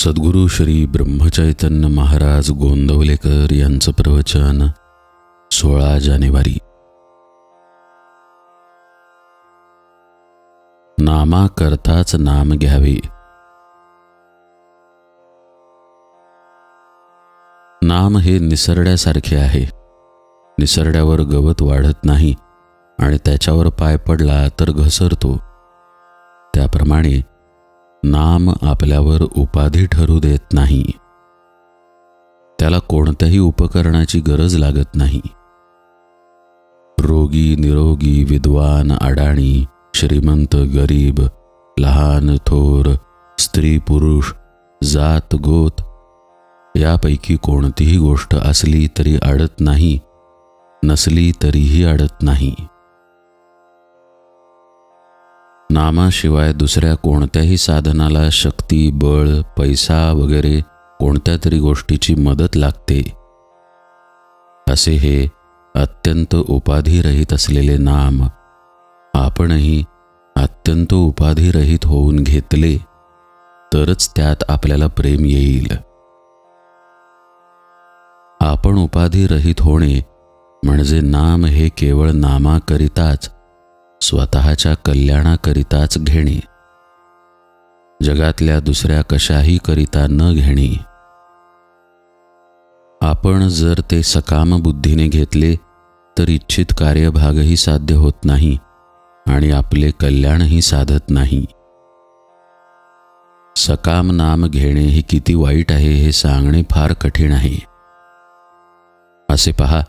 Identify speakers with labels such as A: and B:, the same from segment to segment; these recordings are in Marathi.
A: सद्गुरु श्री ब्रह्मचैतन्य महाराज गोंदवलेकर यांचं प्रवचन 16 जानेवारी। नामाकरताच नाम घ्यावे। नाम हे निसरड्यासारखे आहे। निसरड्यावर गवत वाढत नाही आणि त्याच्यावर पाय पडला तर घसरतो। त्याप्रमाणे नाम आपल्यावर उपाधी ठरू देत नाही। त्याला कोणत्याही उपकरणाची गरज लागत नाही। रोगी निरोगी, विद्वान अडाणी, श्रीमंत गरीब, लहान थोर, स्त्री पुरुष, जात गोत यापैकी कोणतीही गोष्ट असली तरी अडत नाही, नसली तरीही अडत नाही। नामाशिवाय दुसऱ्या कोणत्याही साधनाला शक्ती, बळ, पैसा वगैरे कोणत्या तरी गोष्टीची मदत लागते। असे हे अत्यंत उपाधिरहित असलेले नाम आपणही अत्यंत उपाधिरहित होऊन घेतले तरच त्यात आपल्याला प्रेम येईल। आपण उपाधिरहित होणे म्हणजे नाम हे केवळ नामाकरिताच, स्वतःच्या कल्याणाकरिताच घेणे, जगातल्या दुसऱ्या कशाही करिता न घेणे। आपण जर ते सकाम बुद्धीने घेतले तर इच्छित कार्यभागही साध्य होत नाही आणि आपले कल्याणही साधत नाही। सकाम नाम घेणे हे किती वाईट आहे हे सांगणे फार कठीण आहे। असे पहा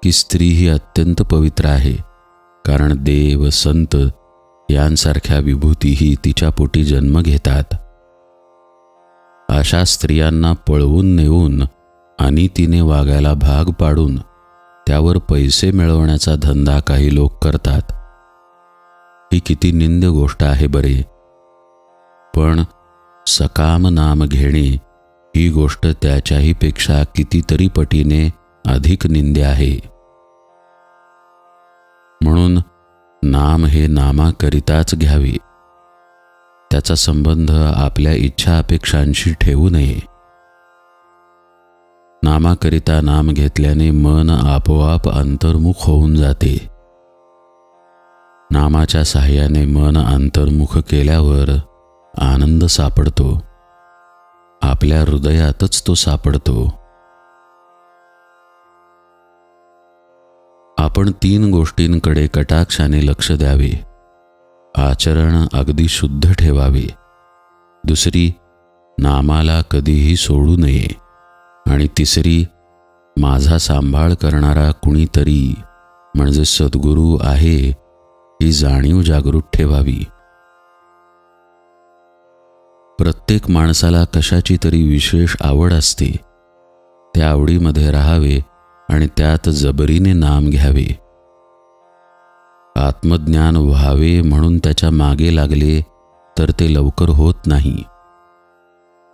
A: की स्त्री ही अत्यंत पवित्र आहे, कारण देव संत यांसारख्या विभूतीही तिच्या पोटी जन्म घेतात। अशा स्त्रियांना पळवून नेऊन अनितीने वागायला भाग पाडून त्यावर पैसे मिळवण्याचा धंदा काही लोक करतात। ही किती निंद्य गोष्ट आहे बरे। पण सकाम नाम घेणे ही गोष्ट त्याच्याही पेक्षा कितीतरी पटीने अधिक निंद्य आहे। म्हणून नाम हे नामाकरिताच घ्यावे। त्याचा संबंध आपल्या इच्छा अपेक्षांशी ठेवू नये। नामाकरिता नाम घेतल्याने मन आपोआप अंतर्मुख होऊन जाते। नामाच्या साहाय्याने मन अंतर्मुख केल्यावर आनंद सापडतो। आपल्या हृदयातच तो सापडतो। आपण 3 गोष्टींकडे कटाक्षाने लक्ष द्यावे। आचरण अगदी शुद्ध ठेवावे, दुसरी नामाला कधीही सोडू नये, आणि तिसरी माझा सांभाळ करणारा कुणीतरी म्हणजे सद्गुरू आहे ही जाणीव जागृत ठेवावी। प्रत्येक माणसाला कशाची तरी विशेष आवड असते। त्या आवडीमध्ये राहावे आणि त्यात जबरीने नाम घ्यावे। आत्मज्ञान व्हावे म्हणून त्याच्या मागे लागले तर ते लवकर होत नाही।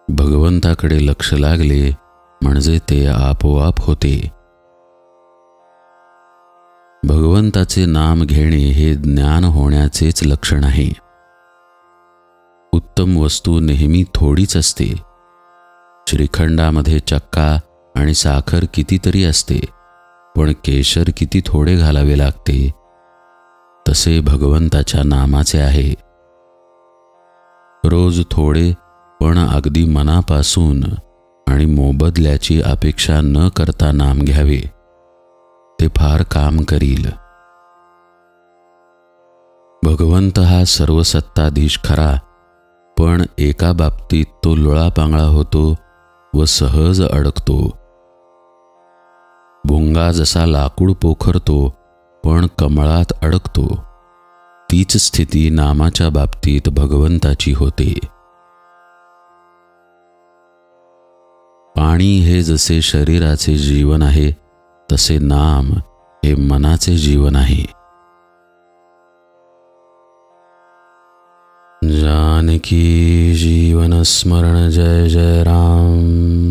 A: भगवंताकडे लक्ष लागले म्हणजे ते आपोआप होते। भगवंताचे नाम घेणे हे ज्ञान होण्याचेच लक्षण आहे। उत्तम वस्तू नेहमी थोडीच असते। श्रीखंडामध्ये चक्का आणि साखर कितीतरी असते, पण केशर किती थोडे घालावे लागते, तसे भगवंताच्या नामाचे आहे। रोज थोडे पण अगदी मनापासून आणि मोबदल्याची अपेक्षा न करता नाम घ्यावे। ते फार काम करील। भगवंत हा सर्वसत्ताधीश खरा, पण एका बाबतीत तो लुळापांगळा होतो व सहज अडकतो। भुंगा जसा लाकूड पोखरतो पण कमळात अडकतो, तीच स्थिती नामाच्या बाबतीत भगवंताची होते। पाणी हे जसे शरीराचे जीवन आहे, तसे नाम हे मनाचे जीवन आहे। जानकी जीवन स्मरण जय जय राम।